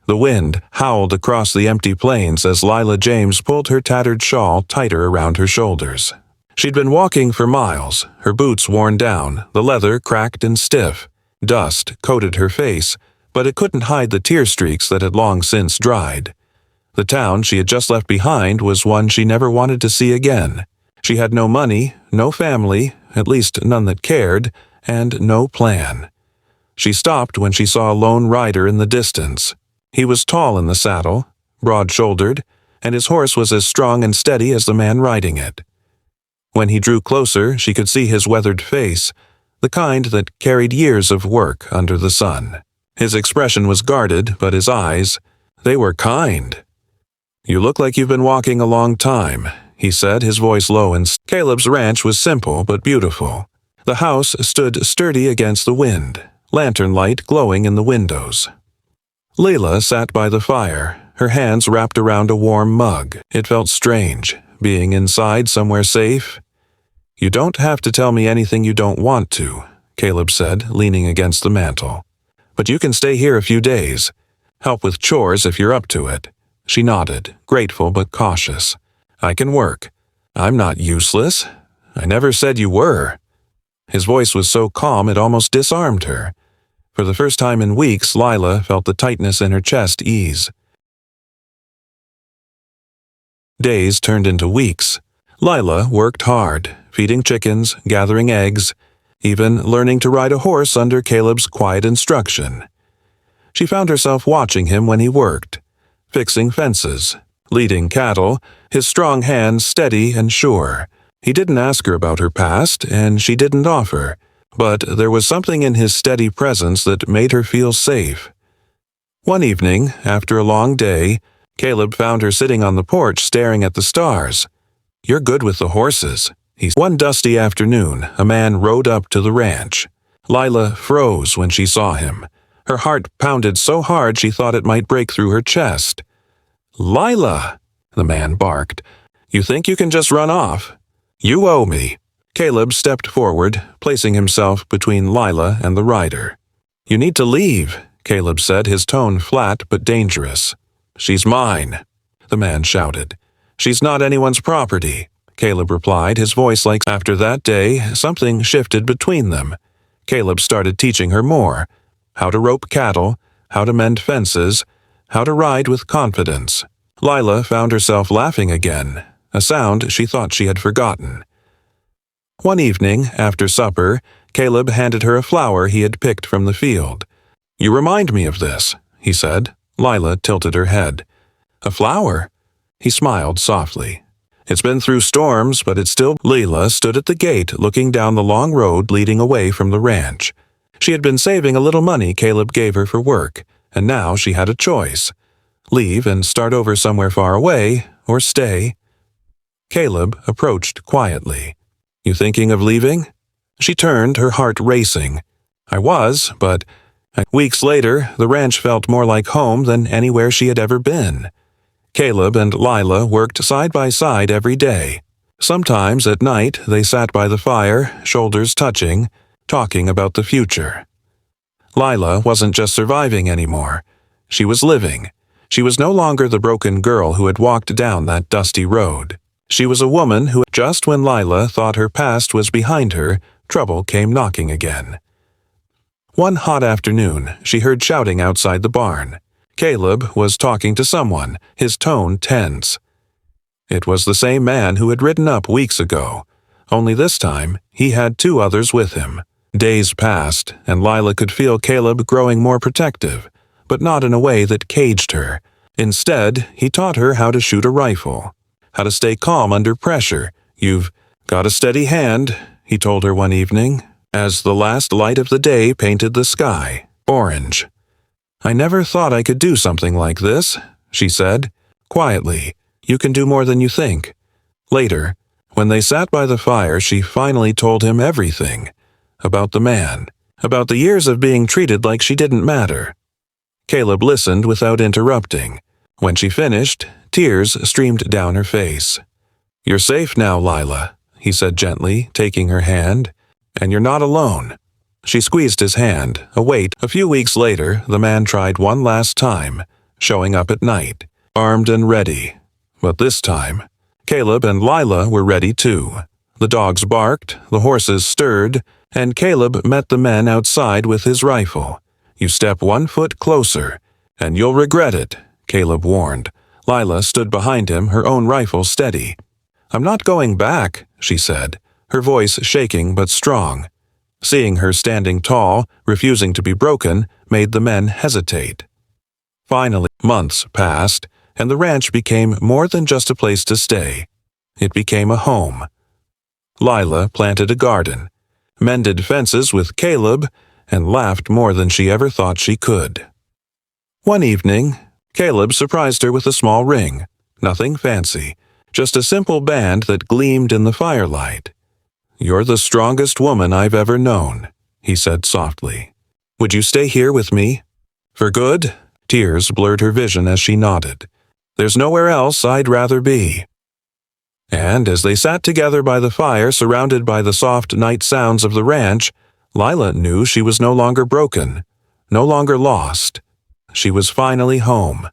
The wind howled across the empty plains as Lila James pulled her tattered shawl tighter around her shoulders. She'd been walking for miles, her boots worn down, the leather cracked and stiff. Dust coated her face, but it couldn't hide the tear streaks that had long since dried. The town she had just left behind was one she never wanted to see again. She had no money, no family, at least none that cared, and no plan. She stopped when she saw a lone rider in the distance. He was tall in the saddle, broad-shouldered, and his horse was as strong and steady as the man riding it. When he drew closer, she could see his weathered face, the kind that carried years of work under the sun. His expression was guarded, but his eyes, they were kind. "You look like you've been walking a long time," he said, his voice low and Caleb's ranch was simple but beautiful. The house stood sturdy against the wind, lantern light glowing in the windows. Lila sat by the fire, her hands wrapped around a warm mug. It felt strange, being inside somewhere safe. "You don't have to tell me anything you don't want to," Caleb said, leaning against the mantel. "But you can stay here a few days. Help with chores if you're up to it." She nodded, grateful but cautious. "I can work. I'm not useless. I never said you were." His voice was so calm it almost disarmed her. For the first time in weeks, Lila felt the tightness in her chest ease. Days turned into weeks. Lila worked hard, feeding chickens, gathering eggs, even learning to ride a horse under Caleb's quiet instruction. She found herself watching him when he worked, fixing fences, leading cattle, his strong hands steady and sure. He didn't ask her about her past, and she didn't offer, but there was something in his steady presence that made her feel safe. One evening, after a long day, Caleb found her sitting on the porch staring at the stars. "You're good with the horses," he said. One dusty afternoon, a man rode up to the ranch. Lila froze when she saw him. Her heart pounded so hard she thought it might break through her chest. "Lila!" the man barked. "You think you can just run off? You owe me." Caleb stepped forward, placing himself between Lila and the rider. "You need to leave," Caleb said, his tone flat but dangerous. "She's mine," the man shouted. "She's not anyone's property," Caleb replied, his voice like. After that day, something shifted between them. Caleb started teaching her more: how to rope cattle, how to mend fences, how to ride with confidence. Lila found herself laughing again, a sound she thought she had forgotten. One evening, after supper, Caleb handed her a flower he had picked from the field. "You remind me of this," he said. Lila tilted her head. "A flower?" He smiled softly. "It's been through storms, but it's still." Lila stood at the gate looking down the long road leading away from the ranch. She had been saving a little money Caleb gave her for work, and now she had a choice: leave and start over somewhere far away, or stay. Caleb approached quietly. "You thinking of leaving?" She turned, her heart racing. "I was, but..." Weeks later, the ranch felt more like home than anywhere she had ever been. Caleb and Lila worked side by side every day. Sometimes at night they sat by the fire, shoulders touching, talking about the future. Lila wasn't just surviving anymore. She was living. She was no longer the broken girl who had walked down that dusty road. She was a woman who, just when Lila thought her past was behind her, trouble came knocking again. One hot afternoon, she heard shouting outside the barn. Caleb was talking to someone, his tone tense. It was the same man who had ridden up weeks ago, only this time he had two others with him. Days passed, and Lila could feel Caleb growing more protective, but not in a way that caged her. Instead, he taught her how to shoot a rifle, how to stay calm under pressure. "You've got a steady hand," he told her one evening, as the last light of the day painted the sky orange. "I never thought I could do something like this," she said, quietly. "You can do more than you think." Later, when they sat by the fire, she finally told him everything. About the man, about the years of being treated like she didn't matter. Caleb listened without interrupting. When she finished, tears streamed down her face. "You're safe now, Lila," he said gently, taking her hand. "And you're not alone." She squeezed his hand, a weight. A few weeks later, the man tried one last time, showing up at night, armed and ready. But this time, Caleb and Lila were ready too. The dogs barked, the horses stirred, and Caleb met the men outside with his rifle. "You step 1 foot closer, and you'll regret it," Caleb warned. Lila stood behind him, her own rifle steady. "I'm not going back," she said, her voice shaking but strong. Seeing her standing tall, refusing to be broken, made the men hesitate. Finally, months passed, and the ranch became more than just a place to stay. It became a home. Lila planted a garden, mended fences with Caleb, and laughed more than she ever thought she could. One evening, Caleb surprised her with a small ring. Nothing fancy, just a simple band that gleamed in the firelight. "You're the strongest woman I've ever known," he said softly. "Would you stay here with me? For good?" Tears blurred her vision as she nodded. "There's nowhere else I'd rather be." And as they sat together by the fire, surrounded by the soft night sounds of the ranch, Lila knew she was no longer broken, no longer lost. She was finally home.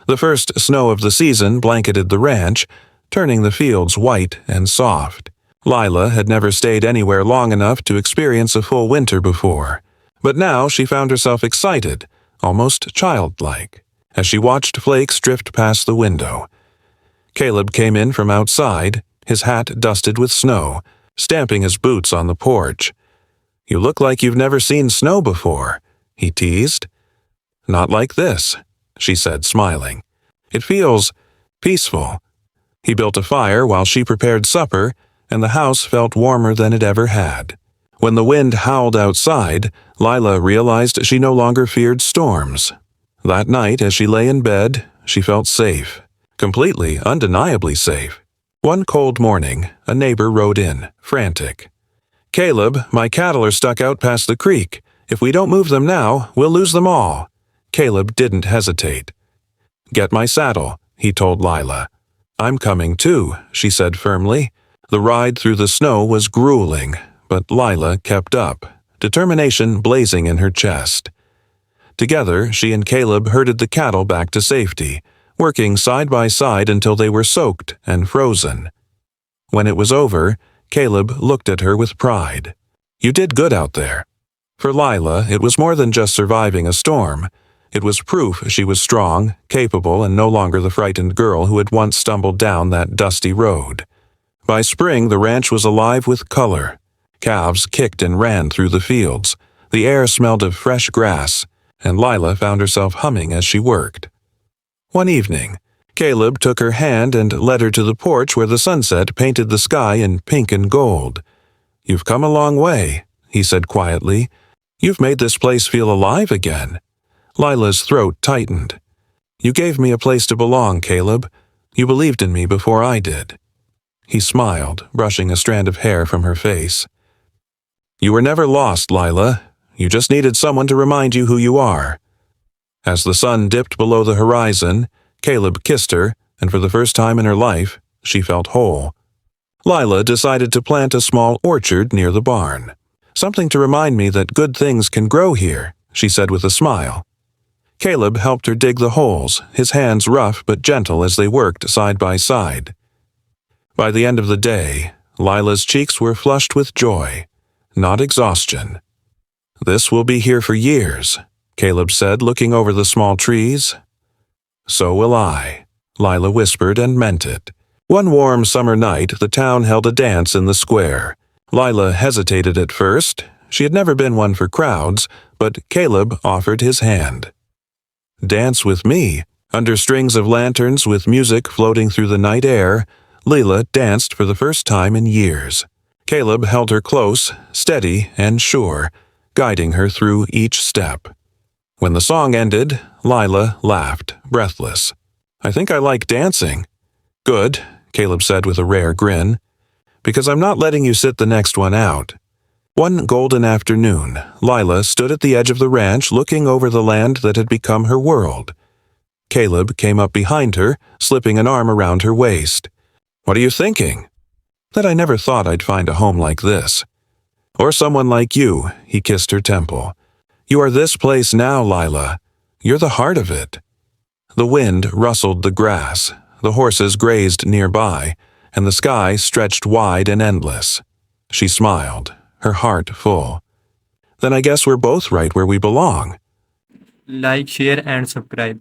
The first snow of the season blanketed the ranch, turning the fields white and soft. Lila had never stayed anywhere long enough to experience a full winter before, but now she found herself excited, almost childlike, as she watched flakes drift past the window. Caleb came in from outside, his hat dusted with snow, stamping his boots on the porch. "You look like you've never seen snow before," he teased. "Not like this," she said, smiling. "It feels peaceful." He built a fire while she prepared supper, and the house felt warmer than it ever had. When the wind howled outside, Lila realized she no longer feared storms. That night, as she lay in bed, she felt safe. Completely, undeniably safe. One cold morning, a neighbor rode in, frantic. "Caleb, my cattle are stuck out past the creek. If we don't move them now, we'll lose them all." Caleb didn't hesitate. "Get my saddle," he told Lila. "I'm coming too," she said firmly. The ride through the snow was grueling, but Lila kept up, determination blazing in her chest. Together, she and Caleb herded the cattle back to safety, working side by side until they were soaked and frozen. When it was over, Caleb looked at her with pride. "You did good out there." For Lila, it was more than just surviving a storm. It was proof she was strong, capable, and no longer the frightened girl who had once stumbled down that dusty road. By spring, the ranch was alive with color. Calves kicked and ran through the fields. The air smelled of fresh grass, and Lila found herself humming as she worked. One evening, Caleb took her hand and led her to the porch where the sunset painted the sky in pink and gold. "You've come a long way," he said quietly. "You've made this place feel alive again." Lila's throat tightened. "You gave me a place to belong, Caleb. You believed in me before I did." He smiled, brushing a strand of hair from her face. "You were never lost, Lila. You just needed someone to remind you who you are." As the sun dipped below the horizon, Caleb kissed her, and for the first time in her life, she felt whole. Lila decided to plant a small orchard near the barn. "Something to remind me that good things can grow here," she said with a smile. Caleb helped her dig the holes, his hands rough but gentle as they worked side by side. By the end of the day, Lila's cheeks were flushed with joy, not exhaustion. "This will be here for years," Caleb said, looking over the small trees. "So will I," Lila whispered and meant it. One warm summer night, the town held a dance in the square. Lila hesitated at first. She had never been one for crowds, but Caleb offered his hand. "Dance with me." Under strings of lanterns with music floating through the night air, Lila danced for the first time in years. Caleb held her close, steady and sure, guiding her through each step. When the song ended, Lila laughed, breathless. "I think I like dancing." "Good," Caleb said with a rare grin, "because I'm not letting you sit the next one out." One golden afternoon, Lila stood at the edge of the ranch looking over the land that had become her world. Caleb came up behind her, slipping an arm around her waist. "What are you thinking?" "That I never thought I'd find a home like this." "Or someone like you," he kissed her temple. "You are this place now, Lila. You're the heart of it." The wind rustled the grass, the horses grazed nearby, and the sky stretched wide and endless. She smiled, her heart full. Then I guess we're both right where we belong. Like, share, and subscribe.